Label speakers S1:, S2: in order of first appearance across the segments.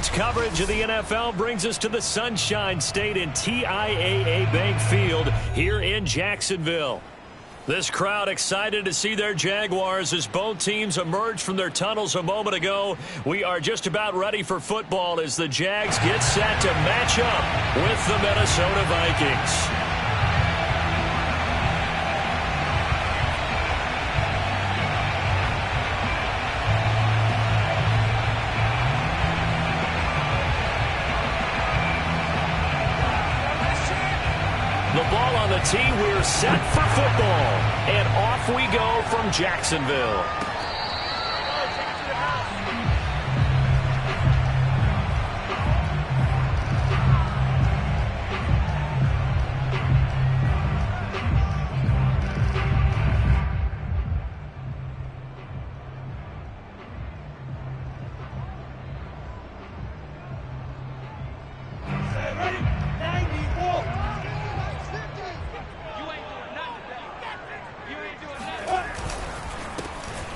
S1: Sports coverage of the NFL brings us to the Sunshine State in TIAA Bank Field here in Jacksonville. This crowd excited to see their Jaguars as both teams emerge from their tunnels a moment ago. We are just about ready for football as the Jags get set to match up with the Minnesota Vikings. The ball on the tee, we're set for football. And off we go from Jacksonville.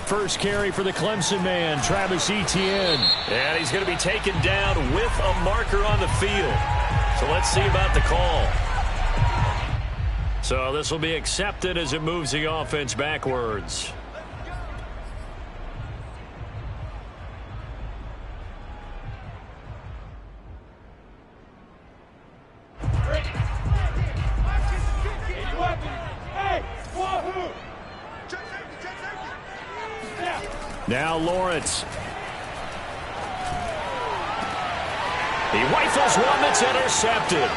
S1: First carry for the Clemson man, Travis Etienne. And he's going to be taken down with a marker on the field. So let's see about the call. So this will be accepted as it moves the offense backwards. Now Lawrence. He rifles one that's intercepted.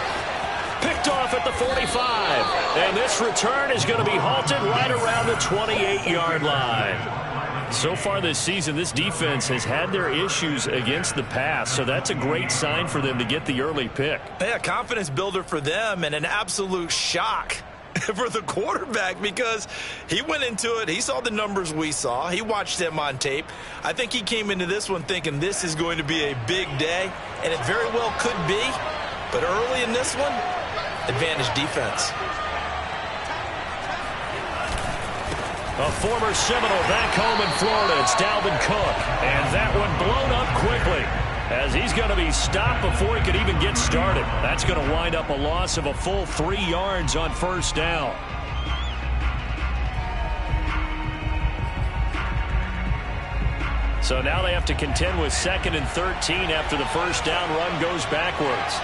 S1: Picked off at the 45. And this return is going to be halted right around the 28-yard line. So far this season, this defense has had their issues against the pass, so that's a great sign for them to get the early pick.
S2: Yeah, confidence builder for them and an absolute shock for the quarterback because he went into it. He saw the numbers we saw. He watched them on tape. I think he came into this one thinking this is going to be a big day, and it very well could be. But early in this one, advantage defense.
S1: A former Seminole back home in Florida. It's Dalvin Cook. And that one blown up quickly as he's going to be stopped before he could even get started. That's going to wind up a loss of a full 3 yards on first down. So now they have to contend with 2nd and 13 after the first down run goes backwards.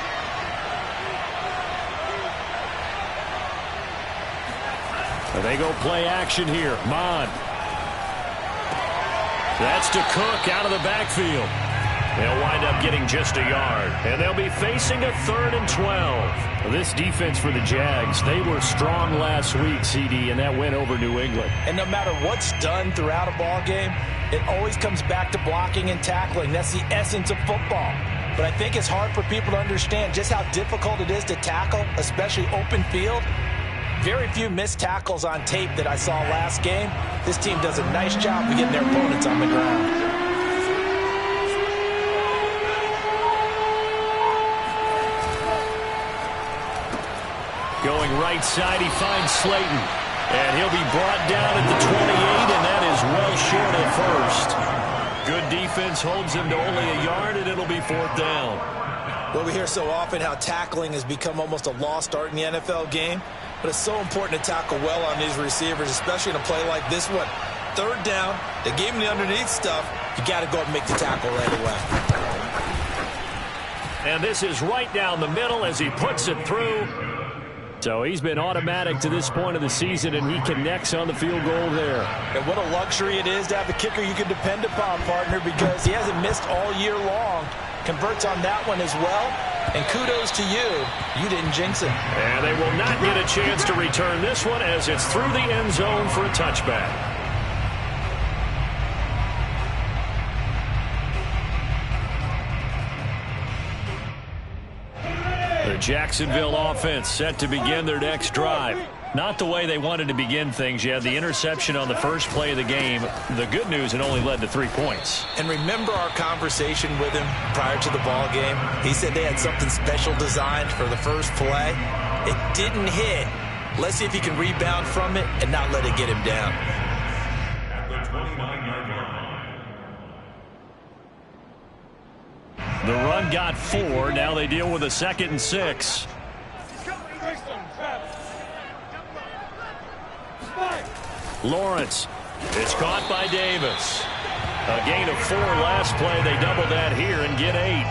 S1: They go play action here. Mon. That's to Cook out of the backfield. They'll wind up getting just a yard. And they'll be facing a 3rd and 12. This defense for the Jags, they were strong last week, CD, and that went over New England.
S2: And no matter what's done throughout a ball game, it always comes back to blocking and tackling. That's the essence of football. But I think it's hard for people to understand just how difficult it is to tackle, especially open field. Very few missed tackles on tape that I saw last game. This team does a nice job of getting their opponents on the ground.
S1: Going right side, he finds Slayton. And he'll be brought down at the 28, and that is well short of first. Good defense holds him to only a yard, and it'll be 4th down.
S2: Well, we hear so often how tackling has become almost a lost art in the NFL game. But it's so important to tackle well on these receivers, especially in a play like this one. 3rd down, they gave him the underneath stuff. You got to go and make the tackle right away.
S1: And this is right down the middle as he puts it through. So he's been automatic to this point of the season, and he connects on the field goal there.
S2: And what a luxury it is to have a kicker you can depend upon, partner, because he hasn't missed all year long. Converts on that one as well. And kudos to you. You didn't jinx it.
S1: And they will not get a chance to return this one as it's through the end zone for a touchback. The Jacksonville offense set to begin their next drive. Not the way they wanted to begin things. You had the interception on the first play of the game. The good news, it only led to 3 points.
S2: And remember our conversation with him prior to the ball game? He said they had something special designed for the first play. It didn't hit. Let's see if he can rebound from it and not let it get him down.
S3: At the 29-yard line.
S1: The run got 4. Now they deal with a 2nd and 6. Lawrence. It's caught by Davis. A gain of 4 last play. They double that here and get 8.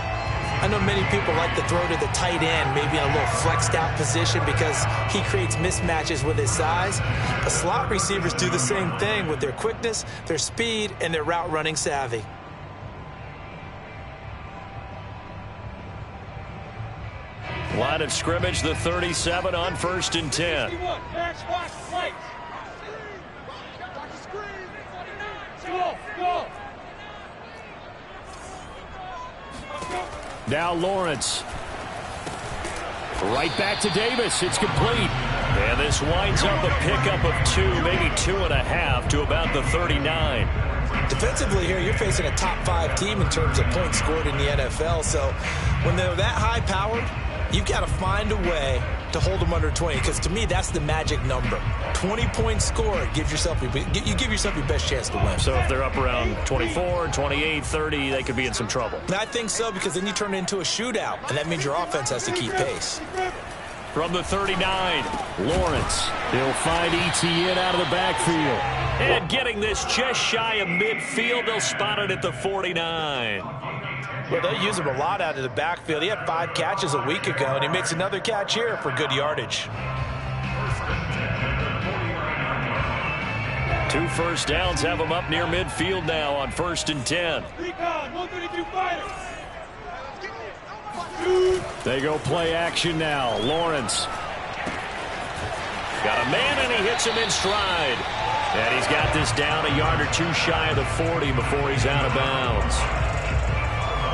S2: I know many people like to throw to the tight end, maybe in a little flexed out position because he creates mismatches with his size. But slot receivers do the same thing with their quickness, their speed, and their route running savvy.
S1: Line of scrimmage, the 37 on 1st and 10. Now Lawrence. Right back to Davis. It's complete. And this winds up a pickup of 2, maybe 2.5 to about the 39.
S2: Defensively here, you're facing a top 5 team in terms of points scored in the NFL. So when they're that high-powered, you've got to find a way to hold them under 20, because to me, that's the magic number. 20 points scored, you give yourself your best chance to win.
S1: So if they're up around 24, 28, 30, they could be in some trouble.
S2: I think so, because then you turn it into a shootout, and that means your offense has to keep pace.
S1: From the 39, Lawrence. He'll find Etienne out of the backfield. And getting this just shy of midfield, they'll spot it at the 49.
S2: Well, they use him a lot out of the backfield. He had 5 catches a week ago, and he makes another catch here for good yardage.
S1: 2 first downs have him up near midfield now on 1st and 10. They go play action now. Lawrence. Got a man, and he hits him in stride. And he's got this down a yard or 2 shy of the 40 before he's out of bounds.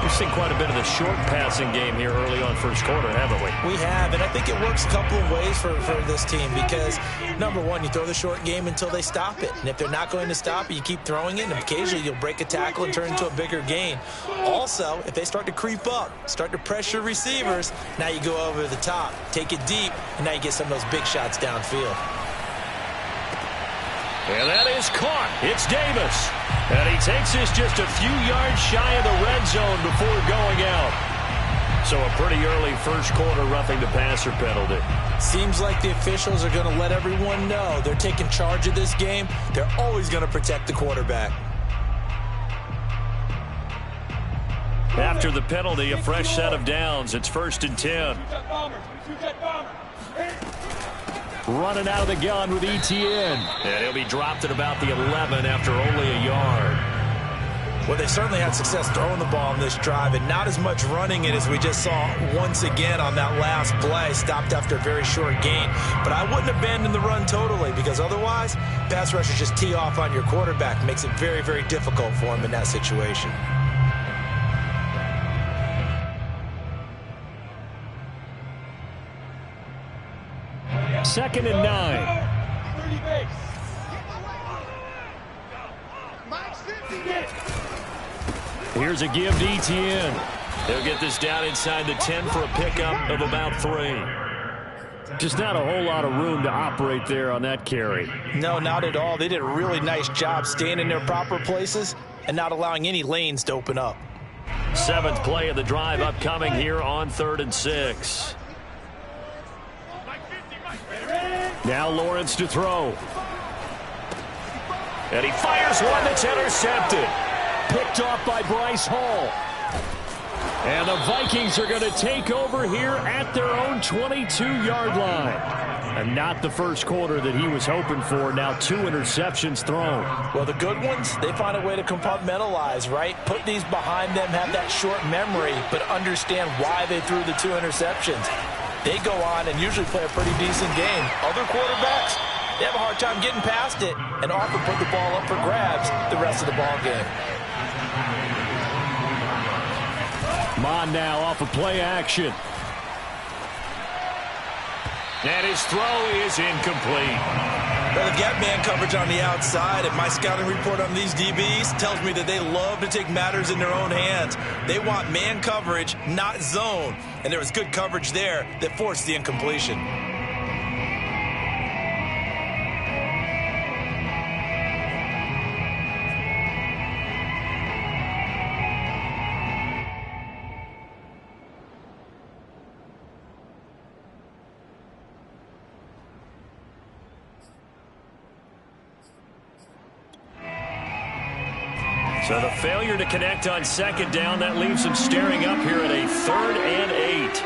S1: We've seen quite a bit of the short passing game here early on first quarter, haven't we?
S2: We have, and I think it works a couple of ways for this team because, number one, you throw the short game until they stop it. And if they're not going to stop it, you keep throwing it, and occasionally you'll break a tackle and turn it into a bigger gain. Also, if they start to creep up, start to pressure receivers, now you go over the top, take it deep, and now you get some of those big shots downfield.
S1: And that is caught. It's Davis. And he takes this just a few yards shy of the red zone before going out. So a pretty early first quarter roughing the passer penalty.
S2: Seems like the officials are going to let everyone know they're taking charge of this game. They're always going to protect the quarterback.
S1: After the penalty, a fresh set of downs. It's 1st and 10. Running out of the gun with Etienne. And he'll be dropped at about the 11 after only a yard.
S2: Well, they certainly had success throwing the ball in this drive, and not as much running it as we just saw once again on that last play. Stopped after a very short gain. But I wouldn't abandon the run totally, because otherwise, pass rushers just tee off on your quarterback. Makes it very, very difficult for him in that situation.
S1: Second and 9. Here's a give to Etienne. They'll get this down inside the 10 for a pickup of about 3. Just not a whole lot of room to operate there on that carry.
S2: No, not at all. They did a really nice job staying in their proper places and not allowing any lanes to open up.
S1: 7th play of the drive upcoming here on 3rd and 6. Now Lawrence to throw. And he fires one that's intercepted. Picked off by Bryce Hall. And the Vikings are going to take over here at their own 22-yard line. And not the first quarter that he was hoping for. Now 2 interceptions thrown.
S2: Well, the good ones, they find a way to compartmentalize, right? Put these behind them, have that short memory, but understand why they threw the 2 interceptions. They go on and usually play a pretty decent game. Other quarterbacks, they have a hard time getting past it and often put the ball up for grabs the rest of the ball game.
S1: Mon now off of play action. And his throw is incomplete.
S2: Well, they've got man coverage on the outside, and my scouting report on these DBs tells me that they love to take matters in their own hands. They want man coverage, not zone. And there was good coverage there that forced the incompletion.
S1: So the failure to connect on second down, that leaves them staring up here at a 3rd and 8.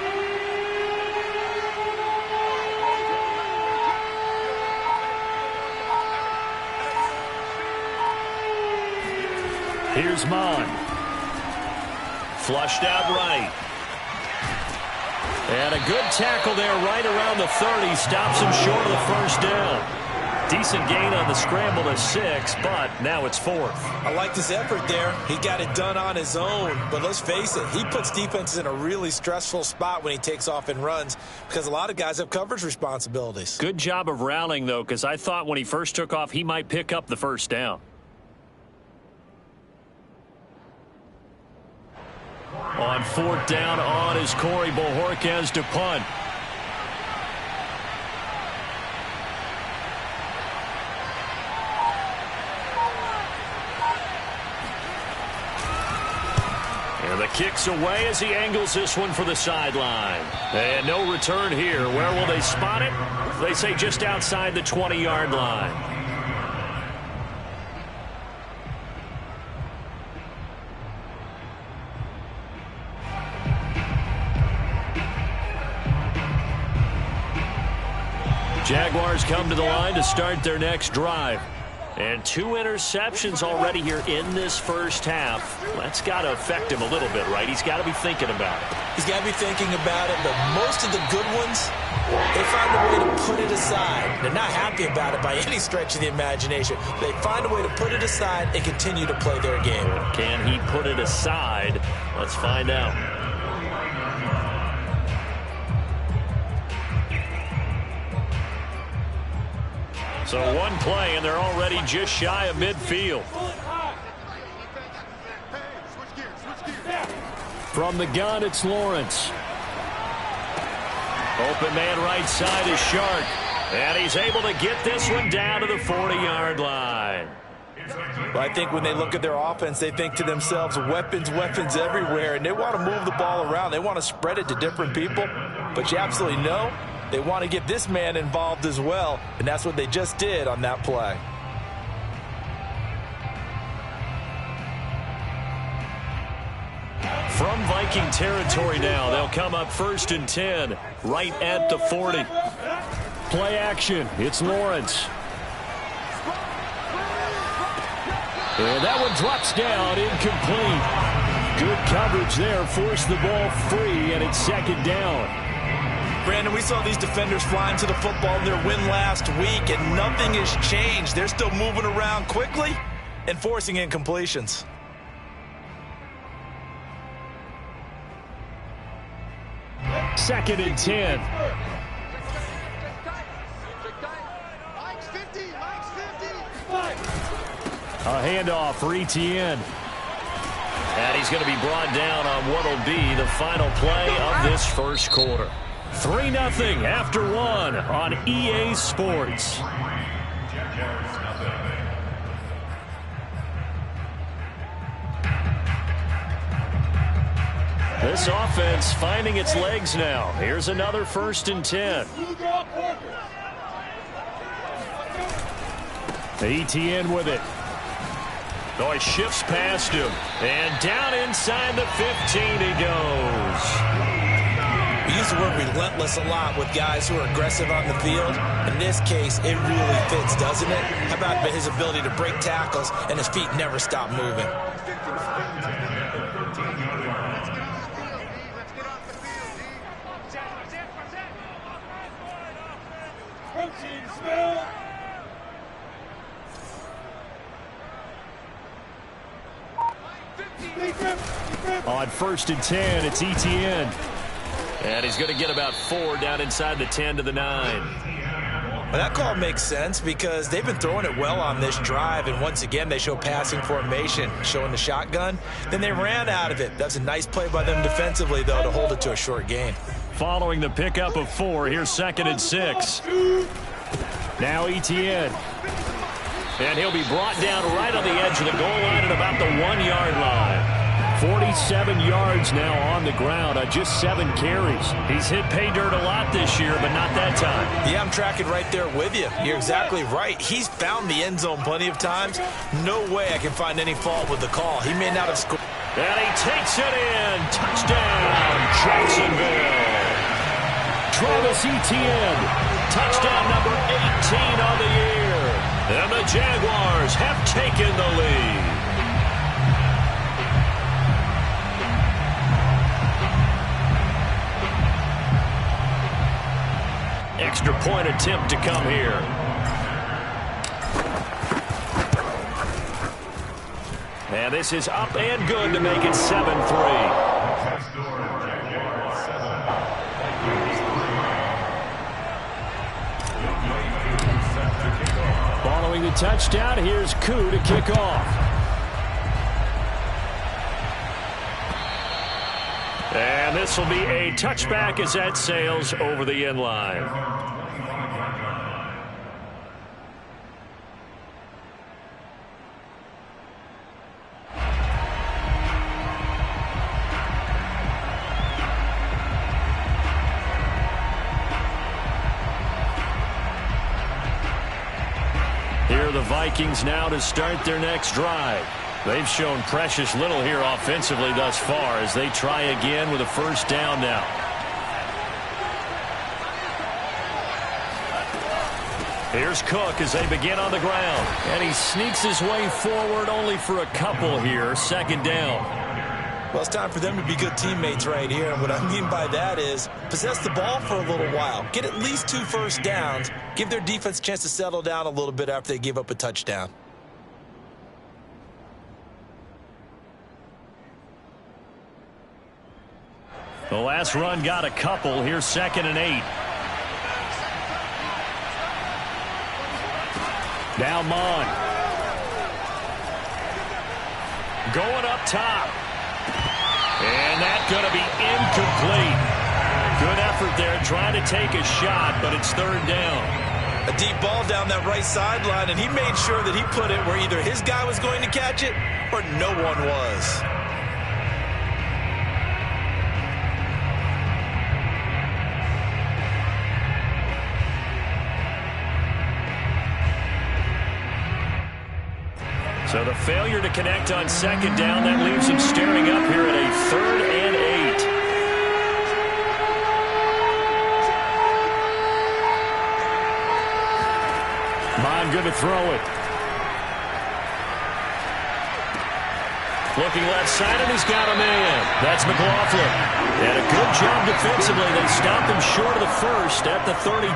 S1: Here's Mon. Flushed out right. And a good tackle there right around the 30. Stops him short of the first down. Decent gain on the scramble to 6, but now it's 4th.
S2: I like this effort there. He got it done on his own. But let's face it, he puts defenses in a really stressful spot when he takes off and runs because a lot of guys have coverage responsibilities.
S1: Good job of rallying, though, because I thought when he first took off, he might pick up the first down. On 4th down, on is Corey Bojorquez to punt. And the kick's away as he angles this one for the sideline. And no return here. Where will they spot it? They say just outside the 20-yard line. Jaguars come to the line to start their next drive. And 2 interceptions already here in this first half. That's got to affect him a little bit, right? He's got to be thinking about it.
S2: He's got to be thinking about it, but most of the good ones, they find a way to put it aside. They're not happy about it by any stretch of the imagination. They find a way to put it aside and continue to play their game.
S1: Can he put it aside? Let's find out. So one play, and they're already just shy of midfield. From the gun, it's Lawrence. Open man right side is Shark. And he's able to get this one down to the 40-yard line.
S2: Well, I think when they look at their offense, they think to themselves, weapons, weapons everywhere, and they want to move the ball around. They want to spread it to different people. But you absolutely know they want to get this man involved as well, and that's what they just did on that play.
S1: From Viking territory now, they'll come up 1st and 10, right at the 40. Play action, it's Lawrence. And that one drops down, incomplete. Good coverage there, forced the ball free, and it's 2nd down.
S2: Brandon, we saw these defenders flying to the football in their win last week, and nothing has changed. They're still moving around quickly and forcing incompletions.
S1: Second and 10. A handoff for Etienne. And he's going to be brought down on what will be the final play of this first quarter. 3-0 after 1 on EA Sports. This offense finding its legs now. Here's another 1st and 10. Etienne with it. Oh, he shifts past him. And down inside the 15 he goes.
S2: We use the word relentless a lot with guys who are aggressive on the field. In this case, it really fits, doesn't it? How about his ability to break tackles and his feet never stop moving?
S1: On 1st and 10, it's Etienne. And he's going to get about 4 down inside the 10 to the 9.
S2: Well, that call makes sense because they've been throwing it well on this drive, and once again they show passing formation, showing the shotgun. Then they ran out of it. That's a nice play by them defensively, though, to hold it to a short gain.
S1: Following the pickup of 4, here's 2nd and 6. Now Etienne. And he'll be brought down right on the edge of the goal line at about the 1-yard line. 47 yards now on the ground on just 7 carries. He's hit pay dirt a lot this year, but not that time.
S2: Yeah, I'm tracking right there with you. You're exactly right. He's found the end zone plenty of times. No way I can find any fault with the call. He may not have scored.
S1: And he takes it in. Touchdown, Jacksonville. Travis Etienne. Touchdown number 18 on the year. And the Jaguars have taken the lead. Extra point attempt to come here. And this is up and good to make it 7-3. Following the touchdown, here's Koo to kick off. And this will be a touchback as that sails over the end line. Here are the Vikings now to start their next drive. They've shown precious little here offensively thus far as they try again with a first down now. Here's Cook as they begin on the ground. And he sneaks his way forward only for a couple here. Second down.
S2: Well, it's time for them to be good teammates right here. And what I mean by that is possess the ball for a little while. Get at least 2 first downs. Give their defense a chance to settle down a little bit after they give up a touchdown.
S1: The last run got a couple. Here's 2nd and 8. Now Mon. Going up top. And that's going to be incomplete. Good effort there trying to take a shot, but it's 3rd down.
S2: A deep ball down that right sideline, and he made sure that he put it where either his guy was going to catch it or no one was.
S1: So the failure to connect on 2nd down, that leaves him staring up here at a 3rd and 8. Mon good to throw it. Looking left side, and he's got a man. That's McLaughlin. And a good job defensively. They stopped him short of the first at the 32.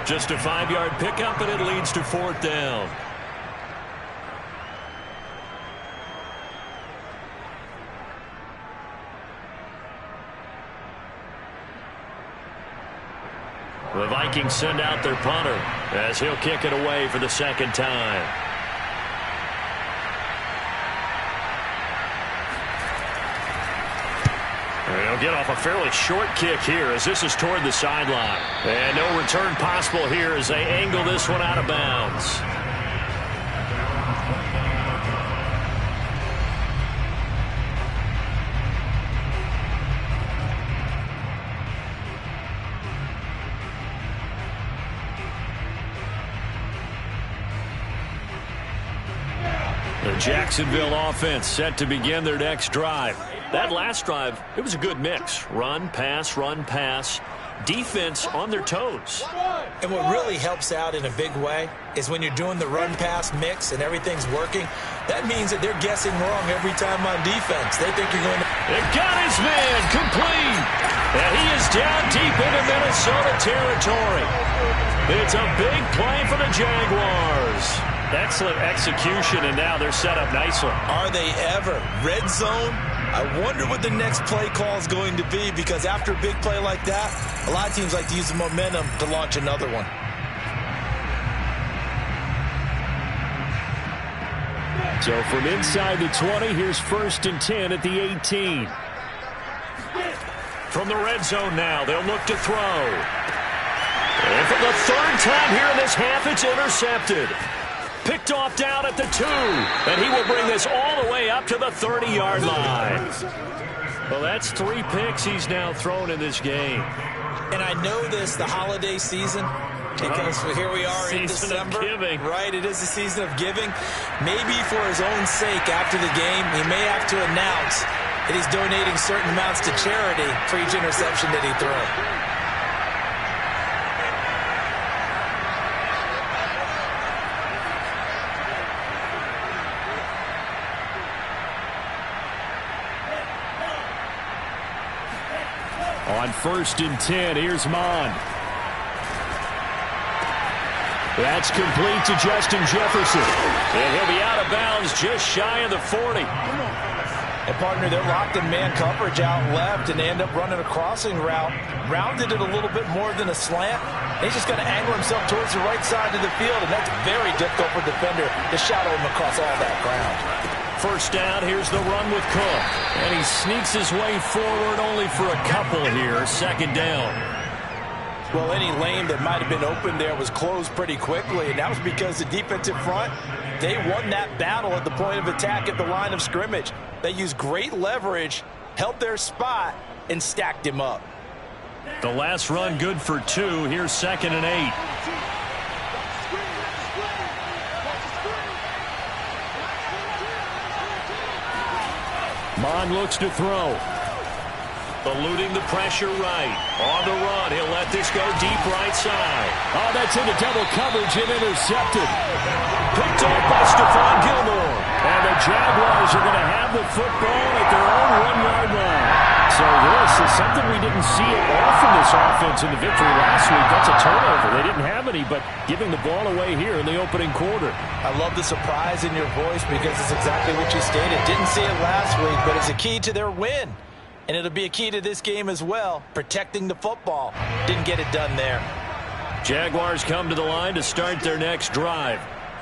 S1: Just a 5-yard pickup, and it leads to 4th down. The Vikings send out their punter as he'll kick it away for the 2nd time. He'll get off a fairly short kick here as this is toward the sideline. And no return possible here as they angle this one out of bounds. The Jacksonville offense set to begin their next drive. That last drive, it was a good mix. Run, pass, defense on their toes.
S2: And what really helps out in a big way is when you're doing the run-pass mix and everything's working, that means that they're guessing wrong every time on defense. They think you're going to...
S1: They got his man complete. And he is down deep into Minnesota territory. It's a big play for the Jaguars. Excellent execution, and now they're set up nicely.
S2: Are they ever? Red zone? I wonder what the next play call is going to be, because after a big play like that, a lot of teams like to use the momentum to launch another one.
S1: So from inside the 20, here's 1st and 10 at the 18. From the red zone now, they'll look to throw. And for the 3rd time here in this half, it's intercepted. Picked off down at the 2. And he will bring this all the way up to the 30-yard line. Well, that's 3 picks he's now thrown in this game.
S2: And I know this, the holiday season, because here we are in December.
S1: Season of giving.
S2: Right, it is the season of giving. Maybe for his own sake after the game, he may have to announce that he's donating certain amounts to charity for each interception that he throws.
S1: On 1st and 10, here's Mond. That's complete to Justin Jefferson. And he'll be out of bounds just shy of the 40.
S2: And partner, they're locked in man coverage out left, and they end up running a crossing route. Rounded it a little bit more than a slant. He's just going to angle himself towards the right side of the field, and that's very difficult for a defender to shadow him across all that ground.
S1: First down, here's the run with Cook. And he sneaks his way forward only for a couple here. 2nd down.
S2: Well, any lane that might have been open there was closed pretty quickly, and that was because the defensive front, they won that battle at the point of attack at the line of scrimmage. They used great leverage, held their spot, and stacked him up.
S1: The last run good for 2. Here's 2nd and 8. Mond looks to throw. Eluding the pressure right. On the run, he'll let this go deep right side. Oh, that's into double coverage and intercepted. Picked off by Stephon Gilmore. And the Jaguars are going to have the football at their own 1-yard line. So this is something we didn't see it all from this offense in the victory last week. That's a turnover. They didn't have any, but giving the ball away here in the opening quarter.
S2: I love the surprise in your voice because it's exactly what you stated. Didn't see it last week, but it's a key to their win. And it'll be a key to this game as well, protecting the football. Didn't get it done there.
S1: Jaguars come to the line to start their next drive.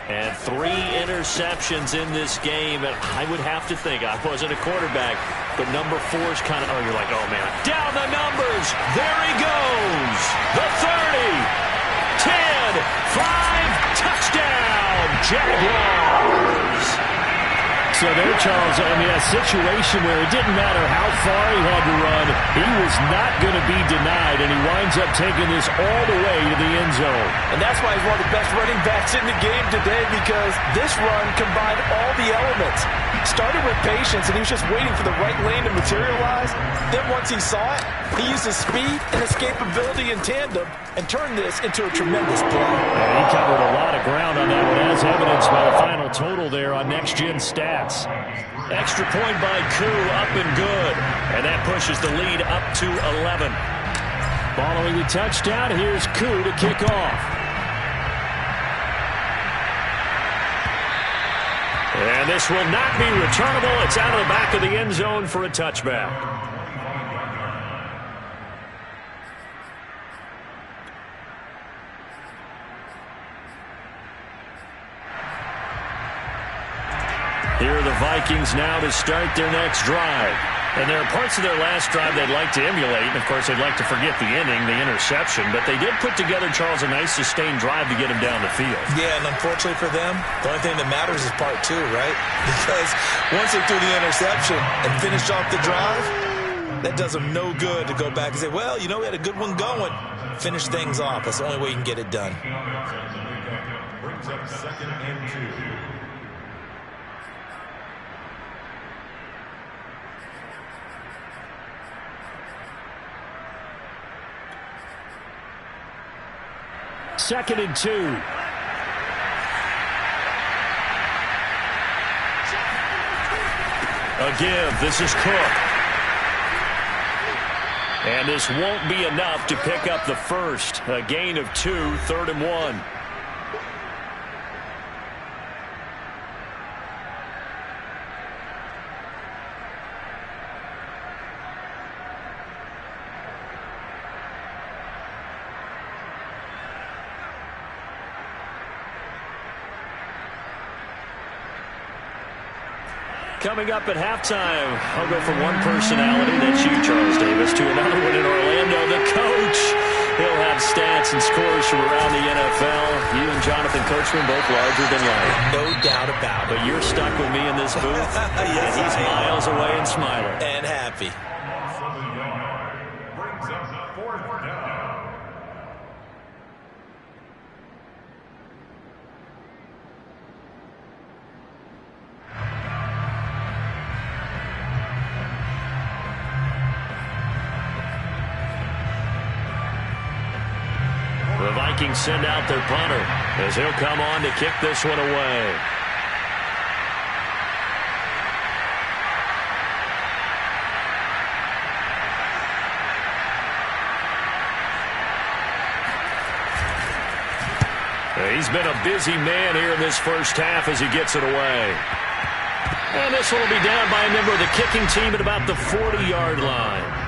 S1: And 3 interceptions in this game. And I would have to think, I wasn't a quarterback, but number 4 is kind of, you're like, oh, man. Down the numbers. There he goes. The 30, 10, 5, touchdown, Jaguars. So there, Charles, I mean, a situation where it didn't matter how far he had to run, he was not going to be denied, and he winds up taking this all the way to the end zone.
S2: And that's why he's one of the best running backs in the game today, because this run combined all the elements. Started with patience, and he was just waiting for the right lane to materialize. Then once he saw it, he used his speed and escapability in tandem and turned this into a tremendous play.
S1: And he covered a lot of ground on that one, as evidenced by the final total there on Next Gen Stats. Extra point by Koo, up and good. And that pushes the lead up to 11. Following the touchdown, here's Koo to kick off. And this will not be returnable. It's out of the back of the end zone for a touchback. Here are the Vikings now to start their next drive. And there are parts of their last drive they'd like to emulate. And, of course, they'd like to forget the inning, the interception. But they did put together, Charles, a nice sustained drive to get him down the field.
S2: Yeah, and unfortunately for them, the only thing that matters is part 2, right? Because once they threw the interception and finished off the drive, that does them no good to go back and say, well, you know, we had a good one going. Finish things off. That's the only way you can get it done.
S3: Brings up 2nd and 2.
S1: Second and 2. A give. This is Cook. And this won't be enough to pick up the first. A gain of 2, 3rd and 1. Coming up at halftime, I'll go from one personality, that's you, Charles Davis, to another one in Orlando. The coach, he'll have stats and scores from around the NFL. You and Jonathan coachmen both larger than life.
S2: No doubt about it.
S1: But you're stuck with me in this booth,
S2: yes,
S1: and he's miles away and smiling.
S2: And happy.
S3: 7 yard. Brings up 4th down.
S1: The Vikings send out their punter as he'll come on to kick this one away. He's been a busy man here in this first half as he gets it away. And this one will be down by a member of the kicking team at about the 40-yard line.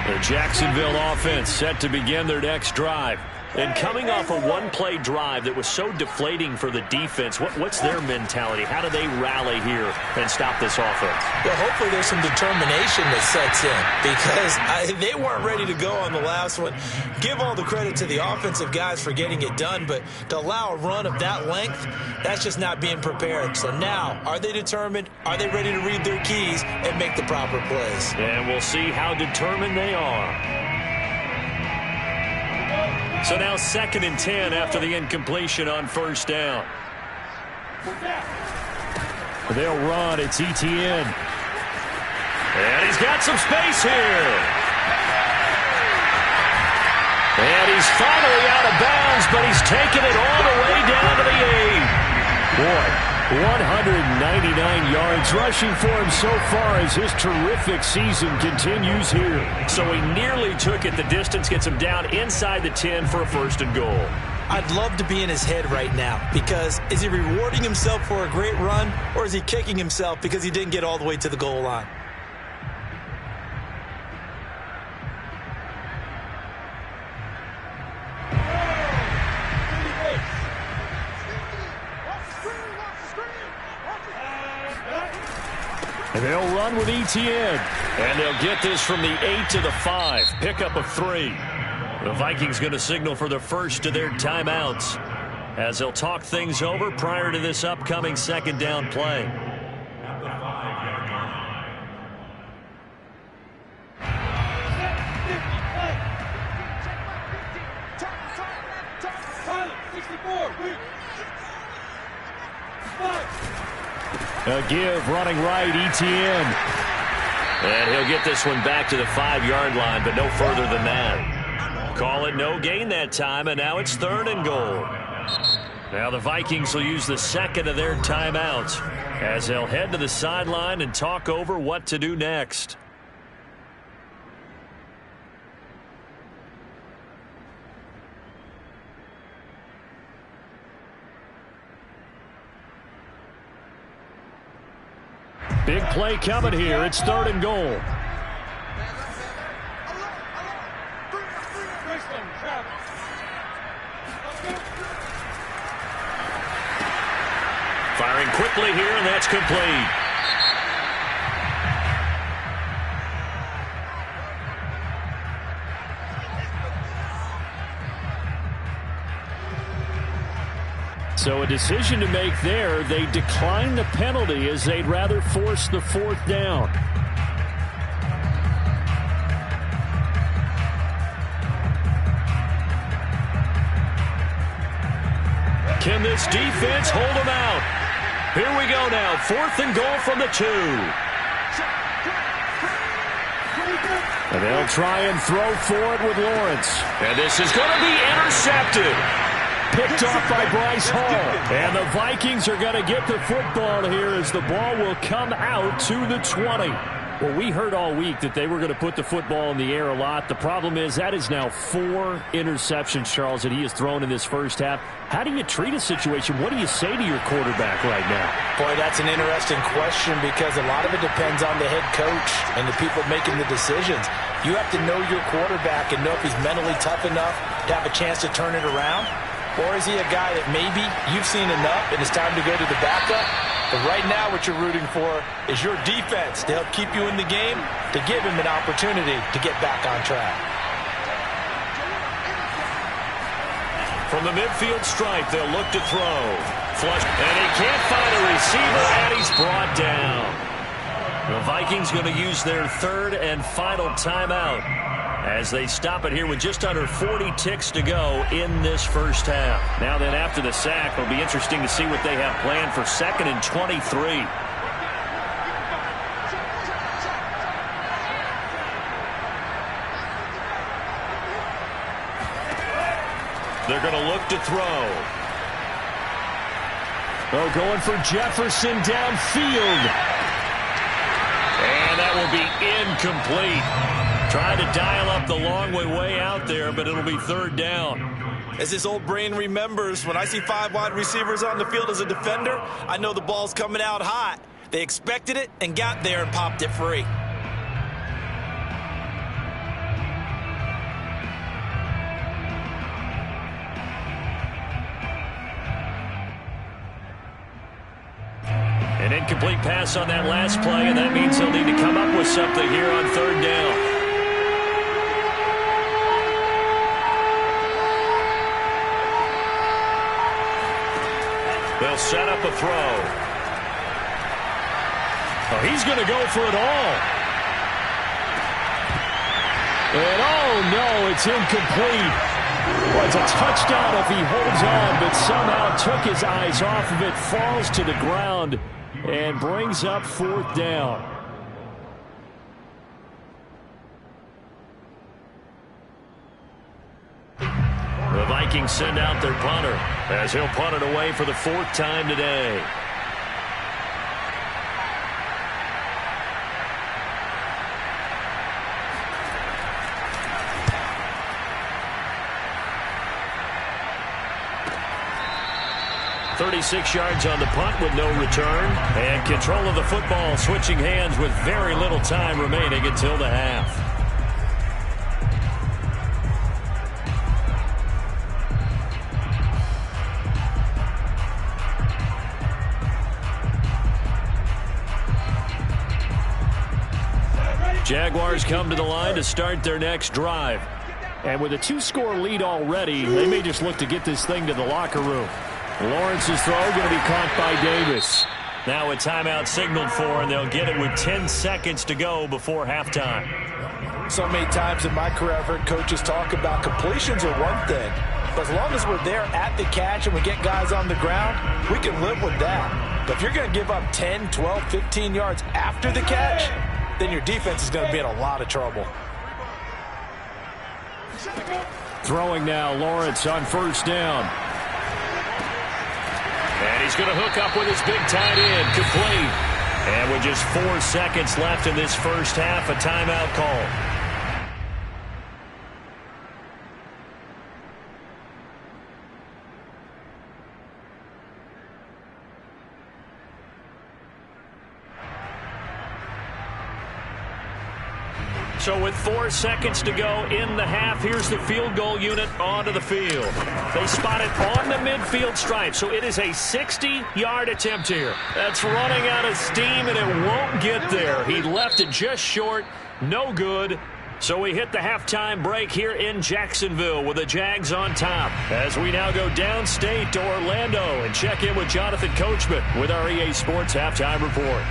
S1: The Jacksonville offense set to begin their next drive. And coming off a one-play drive that was so deflating for the defense, what's their mentality? How do they rally here and stop this offense?
S2: Well, hopefully there's some determination that sets in because they weren't ready to go on the last one. Give all the credit to the offensive guys for getting it done, but to allow a run of that length, that's just not being prepared. So now, are they determined? Are they ready to read their keys and make the proper plays?
S1: And we'll see how determined they are. So now 2nd and 10 after the incompletion on 1st down. They'll run. It's Etienne. And he's got some space here. And he's finally out of bounds, but he's taken it all the way down to the 8. Boy, 199 yards rushing for him so far as his terrific season continues here. So he nearly took it the distance, gets him down inside the 10 for a 1st and goal.
S2: I'd love to be in his head right now because is he rewarding himself for a great run or is he kicking himself because he didn't get all the way to the goal line?
S1: They'll run with Etienne, and they'll get this from the 8 to the 5. Pickup of 3. The Vikings going to signal for the first of their timeouts as they'll talk things over prior to this upcoming 2nd down play.
S3: At the 5-yard line.
S1: A give running right, Etienne. And he'll get this one back to the 5-yard line, but no further than that. Call it no gain that time, and now it's 3rd and goal. Now the Vikings will use the 2nd of their timeouts as they'll head to the sideline and talk over what to do next. Big play coming here. It's 3rd and goal. Firing quickly here, and that's complete. So a decision to make there. They decline the penalty as they'd rather force the 4th down. Can this defense hold them out? Here we go now. 4th and goal from the 2. And they'll try and throw for it with Lawrence. And this is going to be intercepted. Picked off by Bryce Hall. And the Vikings are going to get the football here as the ball will come out to the 20. Well, we heard all week that they were going to put the football in the air a lot. The problem is that is now 4 interceptions, Charles, that he has thrown in this first half. How do you treat a situation? What do you say to your quarterback right now?
S2: Boy, that's an interesting question because a lot of it depends on the head coach and the people making the decisions. You have to know your quarterback and know if he's mentally tough enough to have a chance to turn it around. Or is he a guy that maybe you've seen enough and it's time to go to the backup? But right now what you're rooting for is your defense to help keep you in the game, to give him an opportunity to get back on track.
S1: From the midfield stripe, they'll look to throw. Flush, and he can't find a receiver, and he's brought down. The Vikings going to use their third and final timeout as they stop it here with just under 40 ticks to go in this first half. Now then, after the sack, it'll be interesting to see what they have planned for 2nd and 23. They're going to look to throw. They're going for Jefferson downfield. And that will be incomplete. Trying to dial up the long way out there, but it'll be 3rd down.
S2: As his old brain remembers, when I see 5 wide receivers on the field as a defender, I know the ball's coming out hot. They expected it and got there and popped it free.
S1: An incomplete pass on that last play, and that means they'll need to come up with something here on 3rd down. They'll set up a throw. Oh, he's going to go for it all. And oh no, it's incomplete. Well, it's a touchdown if he holds on, but somehow took his eyes off of it, falls to the ground, and brings up 4th down. The Vikings send out their punter as he'll punt it away for the 4th time today. "36 yards on the punt with no return, and control of the football switching hands with very little time remaining until the half. Jaguars come to the line to start their next drive. And with a 2-score lead already, they may just look to get this thing to the locker room. Lawrence's throw going to be caught by Davis. Now a timeout signaled for, and they'll get it with 10 seconds to go before halftime.
S2: So many times in my career I've heard coaches talk about completions are one thing. But as long as we're there at the catch and we get guys on the ground, we can live with that. But if you're going to give up 10, 12, 15 yards after the catch, then your defense is going to be in a lot of trouble.
S1: Throwing now, Lawrence on 1st down. And he's going to hook up with his big tight end, complete. And with just 4 seconds left in this first half, a timeout call. So with 4 seconds to go in the half, here's the field goal unit onto the field. They spot it on the midfield stripe, so it is a 60-yard attempt here. That's running out of steam, and it won't get there. He left it just short, no good. So we hit the halftime break here in Jacksonville with the Jags on top. As we now go downstate to Orlando and check in with Jonathan Coachman with our EA Sports Halftime Report.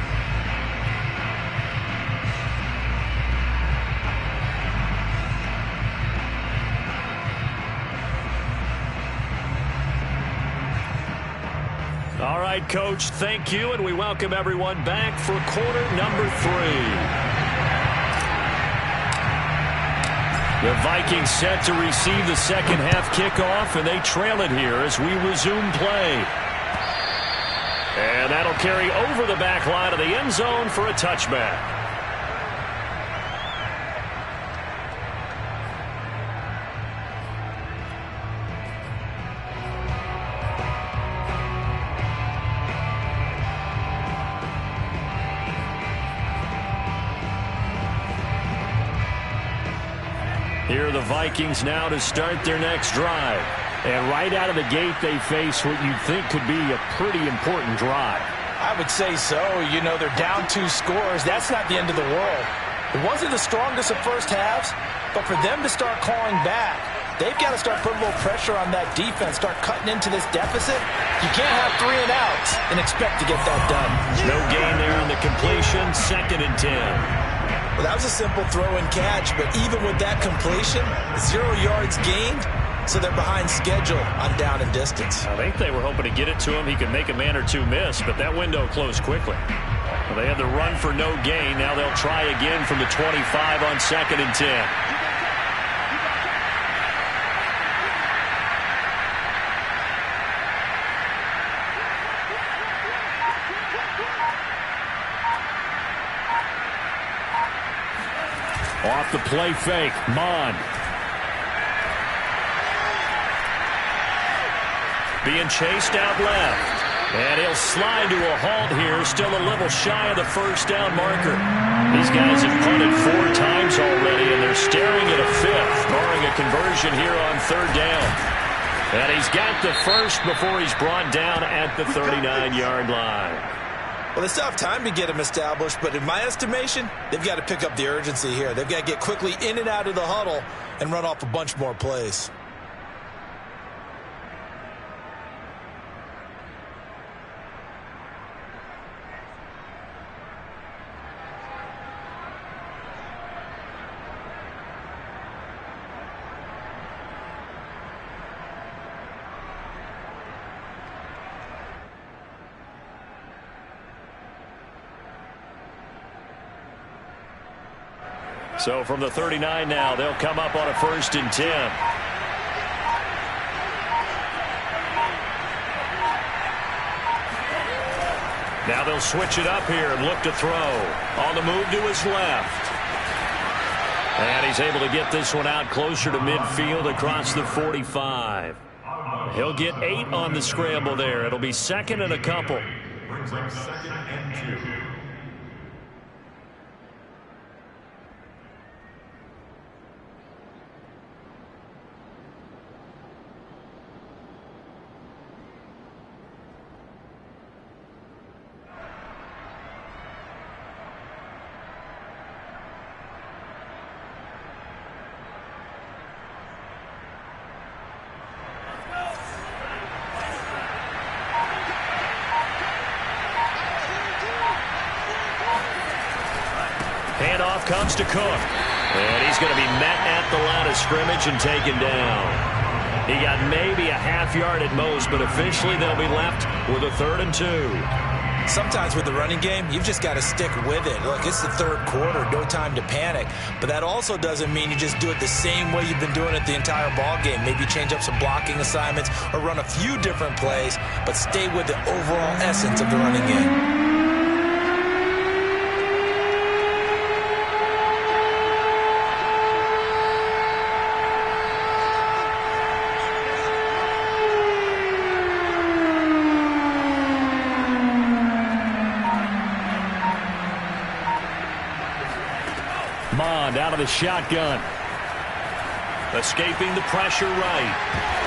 S1: All right, Coach, thank you, and we welcome everyone back for quarter number 3. The Vikings set to receive the second half kickoff, and they trail it here as we resume play. And that'll carry over the back line of the end zone for a touchback. Here are the Vikings now to start their next drive. And right out of the gate, they face what you'd think could be a pretty important drive.
S2: I would say so. You know, they're down 2 scores. That's not the end of the world. It wasn't the strongest of first halves, but for them to start clawing back, they've got to start putting a little pressure on that defense, start cutting into this deficit. You can't have 3 and outs and expect to get that done.
S1: No gain there on the completion, 2nd and 10.
S2: Well, that was a simple throw and catch, but even with that completion, 0 yards gained, so they're behind schedule on down and distance.
S1: I think they were hoping to get it to him. He could make a man or 2 miss, but that window closed quickly. Well, they had the run for no gain. Now they'll try again from the 25 on 2nd and 10. Off the play fake, Mon. Being chased out left. And he'll slide to a halt here, still a little shy of the first down marker. These guys have punted 4 times already, and they're staring at a 5th, barring a conversion here on 3rd down. And he's got the first before he's brought down at the 39-yard line.
S2: Well, they still have time to get him established, but in my estimation, they've got to pick up the urgency here. They've got to get quickly in and out of the huddle and run off a bunch more plays.
S1: So from the 39 now, they'll come up on a 1st and 10. Now they'll switch it up here and look to throw. On the move to his left. And he's able to get this one out closer to midfield across the 45. He'll get 8 on the scramble there. It'll be 2nd and a couple.
S3: Brings up 2nd and 2.
S1: Handoff comes to Cook. And he's going to be met at the line of scrimmage and taken down. He got maybe a half yard at most, but officially they'll be left with a 3rd and 2.
S2: Sometimes with the running game, you've just got to stick with it. Look, it's the 3rd quarter, no time to panic. But that also doesn't mean you just do it the same way you've been doing it the entire ball game. Maybe change up some blocking assignments or run a few different plays, but stay with the overall essence of the running game.
S1: Mond out of the shotgun. Escaping the pressure right.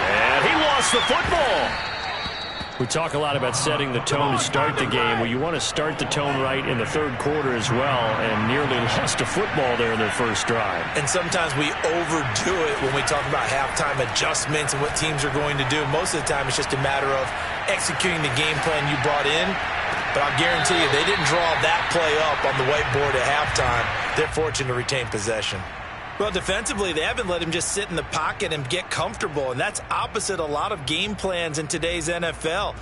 S1: And he lost the football. We talk a lot about setting the tone to start the game. Well, you want to start the tone right in the 3rd quarter as well, and nearly lost a football there in their first drive.
S2: And sometimes we overdo it when we talk about halftime adjustments and what teams are going to do. Most of the time it's just a matter of executing the game plan you brought in. But I'll guarantee you, they didn't draw that play up on the whiteboard at halftime. They're fortunate to retain possession. Well, defensively, they haven't let him just sit in the pocket and get comfortable, and that's opposite a lot of game plans in today's NFL.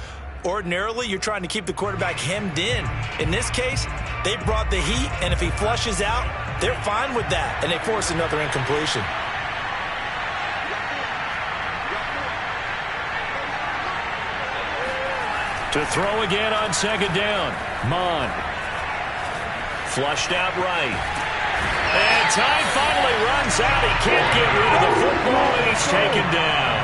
S2: Ordinarily, you're trying to keep the quarterback hemmed in. In this case, they brought the heat, and if he flushes out, they're fine with that, and they force another incompletion.
S1: To throw again on 2nd down. Mond. Flushed out right. And time finally runs out. He can't get rid of the football, and he's taken down.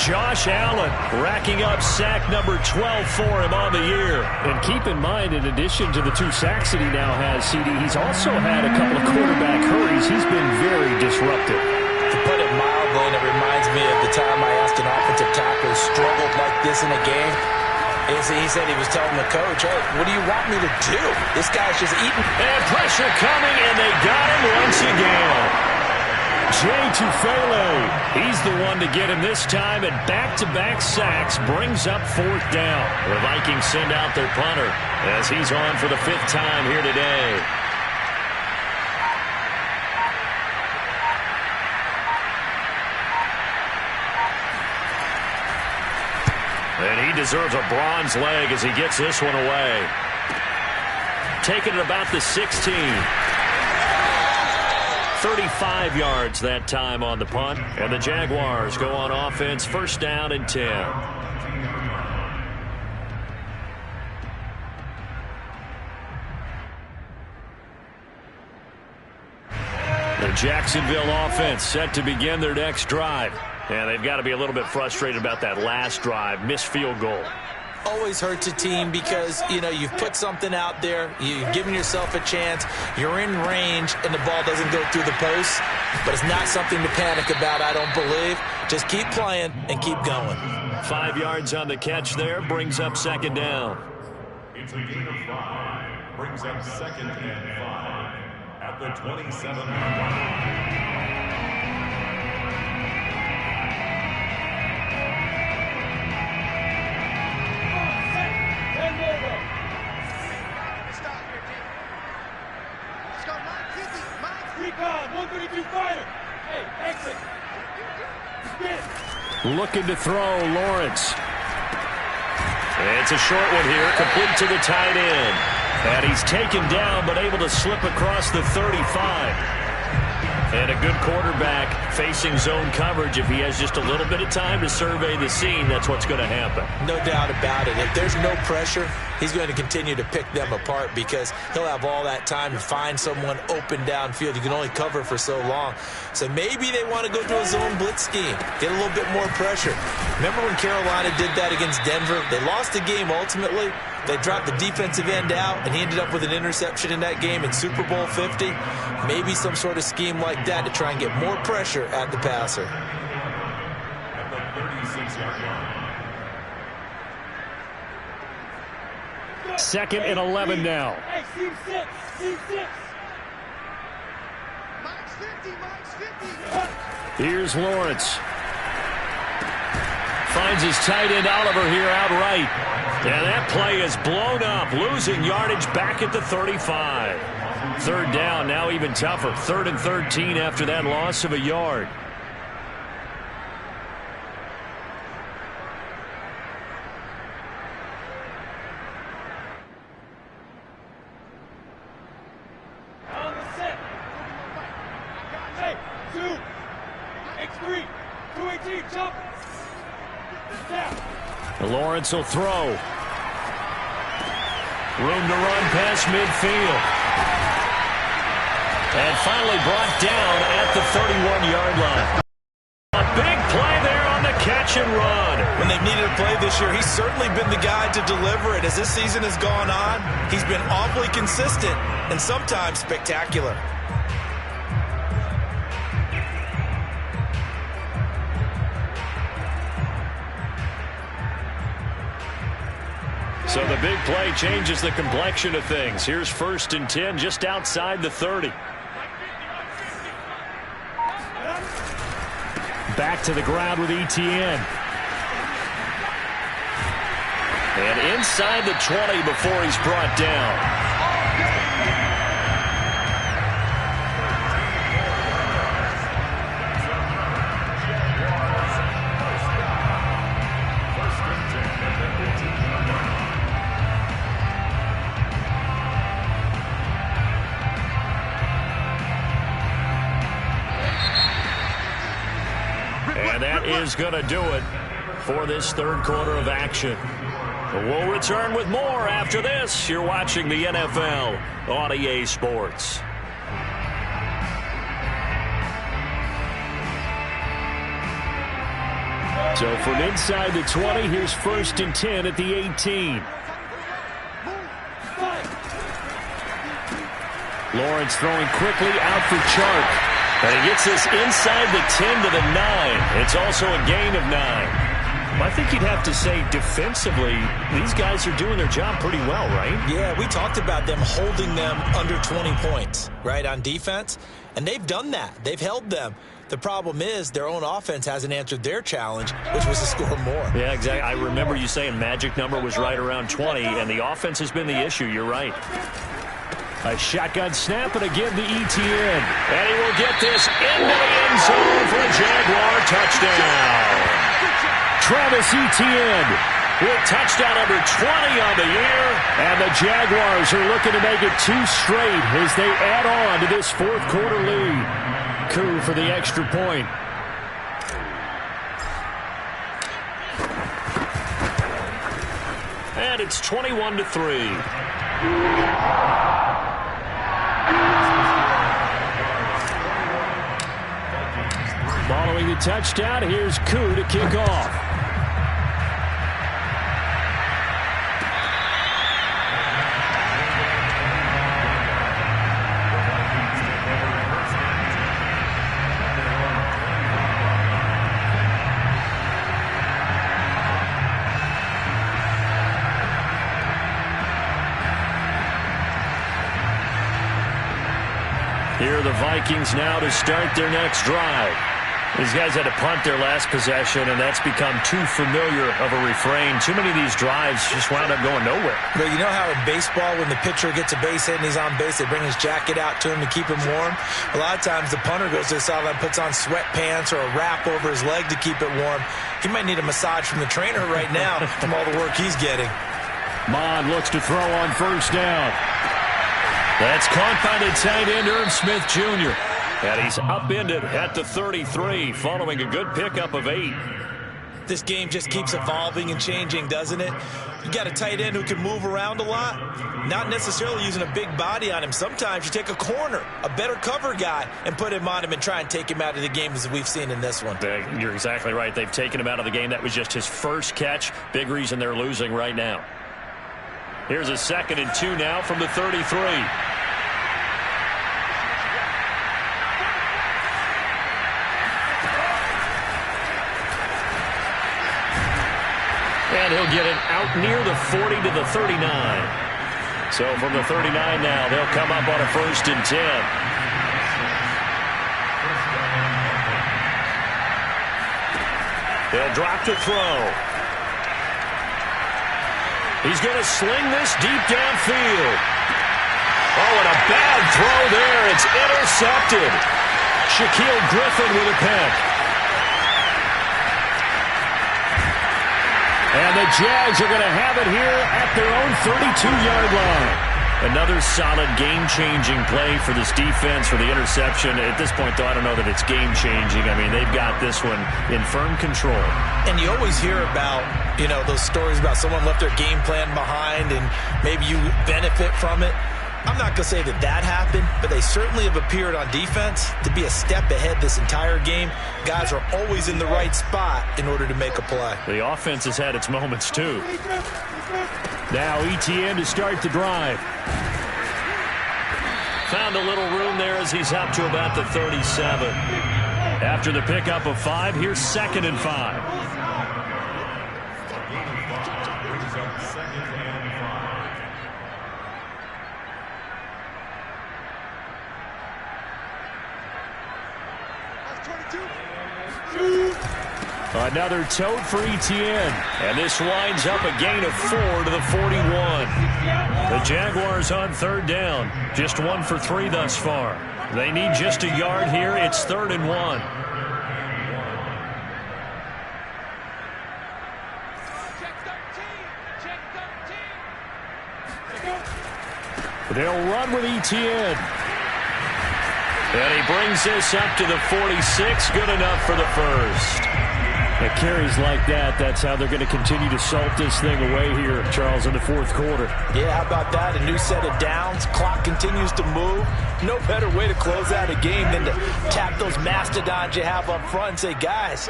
S1: Josh Allen racking up sack number 12 for him on the year. And keep in mind, in addition to the 2 sacks that he now has, CD, he's also had a couple of quarterback hurries. He's been very disruptive.
S2: To put it mildly, and it reminds me of the time I asked an offensive tackle who struggled like this in a game. He said he was telling the coach, hey, what do you want me to do? This guy's just eating.
S1: And pressure coming, and they got him once again. Jay Tufele, he's the one to get him this time, and back-to-back sacks brings up 4th down. The Vikings send out their punter as he's on for the 5th time here today. And he deserves a bronze leg as he gets this one away. Taking it about the 16. 35 yards that time on the punt. And the Jaguars go on offense, 1st down and 10. The Jacksonville offense set to begin their next drive. And they've got to be a little bit frustrated about that last drive, missed field goal.
S2: Always hurts a team because, you know, you've put something out there, you've given yourself a chance, you're in range, and the ball doesn't go through the post. But it's not something to panic about, I don't believe. Just keep playing and keep going.
S1: 5 yards on the catch there, brings up 2nd down.
S3: It's a gain of 5. Brings up 2nd and 5 at the 27-yard line.
S1: Looking to throw, Lawrence. It's a short one here, complete to the tight end. And he's taken down, but able to slip across the 35. And a good quarterback facing zone coverage. If he has just a little bit of time to survey the scene, that's what's going to happen.
S2: No doubt about it. If there's no pressure, he's going to continue to pick them apart because he'll have all that time to find someone open downfield. You can only cover for so long. So maybe they want to go to a zone blitz scheme, get a little bit more pressure. Remember when Carolina did that against Denver? They lost the game ultimately. They dropped the defensive end out, and he ended up with an interception in that game in Super Bowl 50. Maybe some sort of scheme like that to try and get more pressure at the passer.
S3: At the 36-yard line.
S1: 2nd and 11 now.
S4: Hey, seam 6, seam 6.
S5: Mike's 50, Mike's 50.
S1: Here's Lawrence. Finds his tight end Oliver here outright. And that play is blown up, losing yardage back at the 35. 3rd down, now even tougher. 3rd and 13 after that loss of a yard.
S4: On the set. Hey, 2, X3, 218, jump. Down.
S1: Lawrence will throw. Room to run past midfield. And finally brought down at the 31-yard line. A big play there on the catch and run.
S2: When they've needed a play this year, he's certainly been the guy to deliver it. As this season has gone on, he's been awfully consistent and sometimes spectacular.
S1: So the big play changes the complexion of things. Here's 1st and 10 just outside the 30. Back to the ground with ETN. And inside the 20 before he's brought down. And that is going to do it for this 3rd quarter of action. We'll return with more after this. You're watching the NFL on EA Sports. So from inside the 20, here's 1st and 10 at the 18. Lawrence throwing quickly out for Chark. And he gets this inside the 10 to the 9. It's also a gain of 9. I think you'd have to say defensively, these guys are doing their job pretty well, right?
S2: Yeah, we talked about them holding them under 20 points, right, on defense. And they've done that. They've held them. The problem is their own offense hasn't answered their challenge, which was to score more.
S1: Yeah, exactly. I remember you saying magic number was right around 20, and the offense has been the issue. You're right. A shotgun snap, and again the ETN. And he will get this into the end zone for a Jaguar touchdown. Travis Etienne with touchdown number 20 on the year. And the Jaguars are looking to make it 2 straight as they add on to this fourth quarter lead. Coup for the extra point. And it's 21-3. Following the touchdown, here's Coup to kick off. Here are the Vikings now to start their next drive. These guys had to punt their last possession, and that's become too familiar of a refrain. Too many of these drives just wound up going nowhere.
S2: But you know how in baseball, when the pitcher gets a base hit and he's on base, they bring his jacket out to him to keep him warm? A lot of times the punter goes to the sideline, puts on sweatpants or a wrap over his leg to keep it warm. He might need a massage from the trainer right now from all the work he's getting.
S1: Mond looks to throw on first down. That's caught by the tight end, Irv Smith Jr. And he's upended at the 33 following a good pickup of 8.
S2: This game just keeps evolving and changing, doesn't it? You got a tight end who can move around a lot, not necessarily using a big body on him. Sometimes you take a corner, a better cover guy, and put him on him and try and take him out of the game, as we've seen in this one.
S1: You're exactly right. They've taken him out of the game. That was just his first catch. Big reason they're losing right now. Here's a 2nd and 2 now from the 33. And he'll get it out near the 40 to the 39. So from the 39 now, they'll come up on a 1st and 10. They'll drop to throw. He's going to sling this deep downfield. Oh, and a bad throw there. It's intercepted. Shaquille Griffin with a pick. And the Jags are going to have it here at their own 32-yard line. Another solid game-changing play for this defense for the interception. At this point, though, I don't know that it's game-changing. I mean, they've got this one in firm control. And you always hear about, those stories about someone left their game plan behind and maybe you benefit from it. I'm not going to say that happened, but they certainly have appeared on defense to be a step ahead this entire game. Guys are always in the right spot in order to make a play. The offense has had its moments, too. Now ETN to start the drive. Found a little room there as he's up to about the 37. After the pickup of 5, here's 2nd and 5. Another tote for ETN. And this winds up a gain of 4 to the 41. The Jaguars on 3rd down. Just 1 for 3 thus far. They need just a yard here. It's 3rd and 1. They'll run with ETN. And he brings this up to the 46. Good enough for the first. It carries like that. That's how they're going to continue to salt this thing away here, Charles, in the 4th quarter.
S2: Yeah, how about that? A new set of downs. Clock continues to move. No better way to close out a game than to tap those mastodons you have up front and say, guys,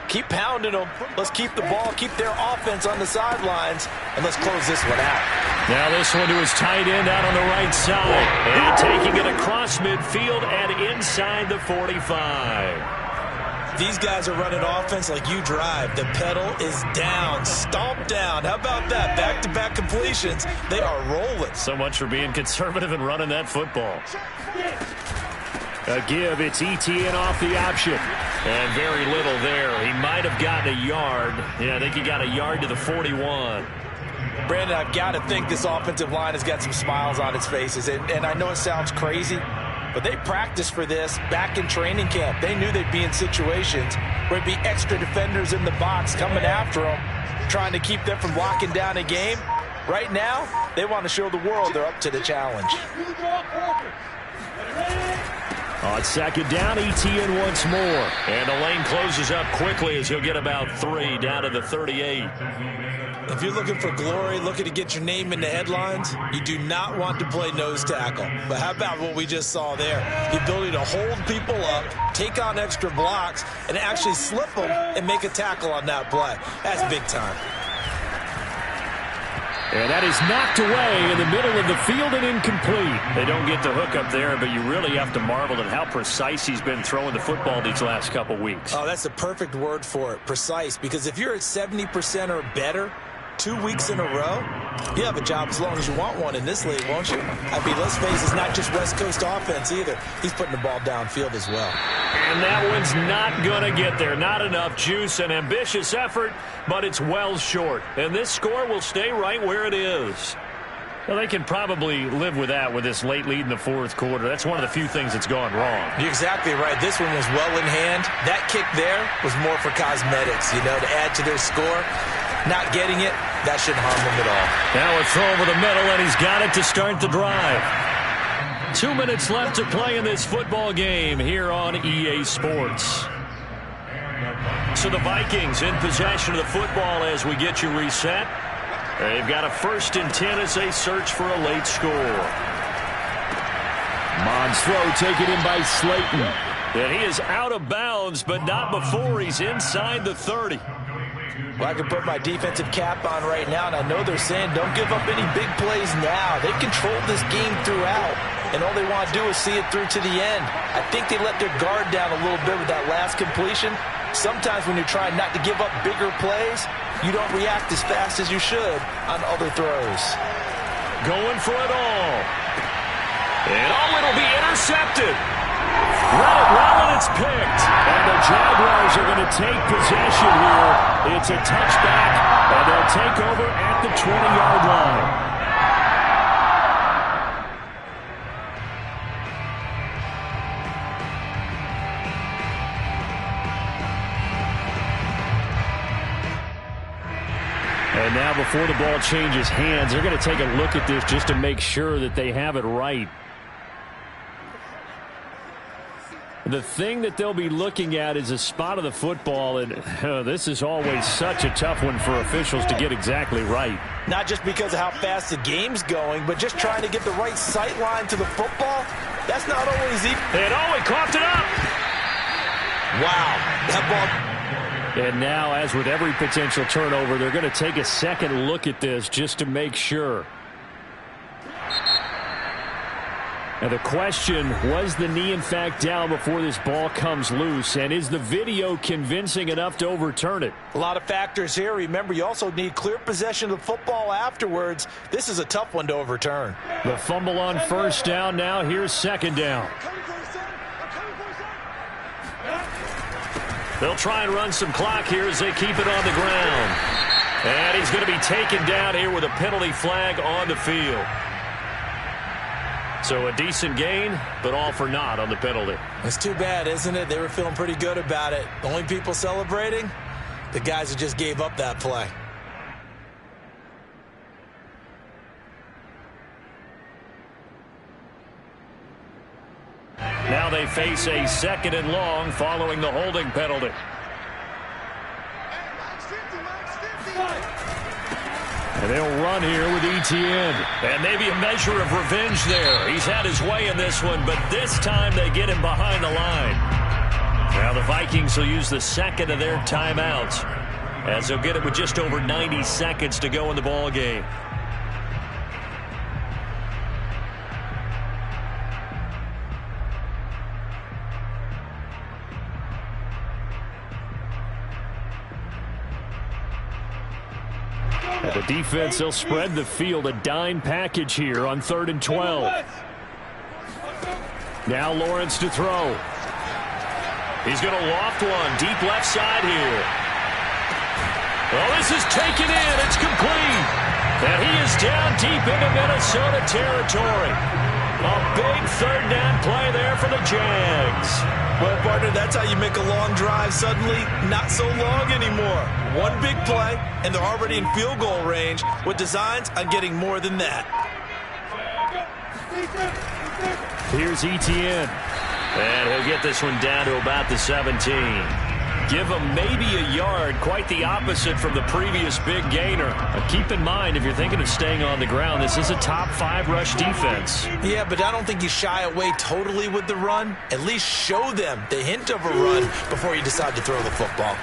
S2: keep pounding them. Let's keep the ball, keep their offense on the sidelines, and let's close this one out.
S1: Now this one to his tight end out on the right side. And taking it across midfield and inside the 45.
S2: These guys are running offense like you drive. The pedal is down, stomped down. How about that? Back-to-back completions. They are rolling.
S1: So much for being conservative and running that football. A give, it's ETN off the option. And very little there. He might have gotten a yard. Yeah, I think he got a yard to the 41.
S2: Brandon, I've got to think this offensive line has got some smiles on its faces. And I know it sounds crazy, but they practiced for this back in training camp. They knew they'd be in situations where it'd be extra defenders in the box coming after them, trying to keep them from locking down a game. Right now, they want to show the world they're up to the challenge.
S1: On second down, ETN once more. And the lane closes up quickly as he'll get about 3 down to the 38.
S2: If you're looking for glory, looking to get your name in the headlines, you do not want to play nose tackle. But how about what we just saw there? The ability to hold people up, take on extra blocks, and actually slip them and make a tackle on that play. That's big time.
S1: And that is knocked away in the middle of the field and incomplete. They don't get the hook up there, but you really have to marvel at how precise he's been throwing the football these last couple weeks.
S2: Oh, that's the perfect word for it, precise. Because if you're at 70% or better 2 weeks in a row, you have a job as long as you want one in this league, won't you? I mean, let's face it, it's not just West Coast offense either. He's putting the ball downfield as well.
S1: And that one's not going to get there. Not enough juice. An ambitious effort, but it's well short. And this score will stay right where it is. Well, they can probably live with that with this late lead in the fourth quarter. That's one of the few things that's gone wrong.
S2: You're exactly right. This one was well in hand. That kick there was more for cosmetics, you know, to add to their score. Not getting it, that shouldn't harm them at all.
S1: Now a throw over the middle, and he's got it to start the drive. 2 minutes left to play in this football game here on EA Sports. So the Vikings in possession of the football as we get you reset. They've got a 1st and 10 as they search for a late score. Mond's throw taken in by Slayton. And he is out of bounds, but not before he's inside the 30.
S2: Well, I can put my defensive cap on right now, and I know they're saying don't give up any big plays now. They've controlled this game throughout, and all they want to do is see it through to the end. I think they let their guard down a little bit with that last completion. Sometimes when you're trying not to give up bigger plays, you don't react as fast as you should on other throws.
S1: Going for it all. And it'll be intercepted. Let it roll, and it's picked. And the Jaguars are going to take possession here. It's a touchback, and they'll take over at the 20-yard line. And now before the ball changes hands, they're going to take a look at this just to make sure that they have it right. The thing that they'll be looking at is a spot of the football, and this is always such a tough one for officials to get exactly right.
S2: Not just because of how fast the game's going, but just trying to get the right sight line to the football. That's not always easy.
S1: And he coughed it up.
S2: Wow, that ball.
S1: And now, as with every potential turnover, they're going to take a second look at this just to make sure. And the question, was the knee in fact down before this ball comes loose? And is the video convincing enough to overturn it?
S2: A lot of factors here. Remember, you also need clear possession of the football afterwards. This is a tough one to overturn.
S1: The fumble on 1st down now. Here's 2nd down. They'll try and run some clock here as they keep it on the ground. And he's going to be taken down here with a penalty flag on the field. So a decent gain, but all for naught on the penalty.
S2: It's too bad, isn't it? They were feeling pretty good about it. The only people celebrating, the guys who just gave up that play.
S1: Now they face a 2nd and long following the holding penalty. And they'll run here with ETN. And maybe a measure of revenge there. He's had his way in this one, but this time they get him behind the line. Now the Vikings will use the 2nd of their timeouts, as they'll get it with just over 90 seconds to go in the ball game. And the defense, they'll spread the field, a dime package here on 3rd and 12. Now Lawrence to throw. He's going to loft one deep left side here. Well, this is taken in. It's complete. And he is down deep into Minnesota territory. A big 3rd down play there for the Jags.
S2: Well, partner, that's how you make a long drive suddenly not so long anymore. One big play, and they're already in field goal range with designs on getting more than that.
S1: Here's Etienne. And he'll get this one down to about the 17. Give him maybe a yard, quite the opposite from the previous big gainer. Keep in mind, if you're thinking of staying on the ground, this is a top 5 rush defense.
S2: Yeah, but I don't think you shy away totally with the run. At least show them the hint of a run before you decide to throw the football.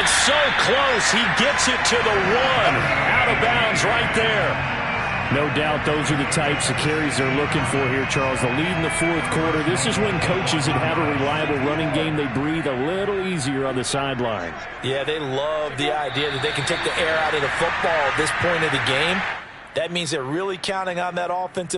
S1: It's so close, he gets it to the 1. Out of bounds right there. No doubt those are the types of carries they're looking for here, Charles. The lead in the 4th quarter. This is when coaches that have a reliable running game, they breathe a little easier on the sideline.
S2: Yeah, they love the idea that they can take the air out of the football at this point of the game. That means they're really counting on that offensive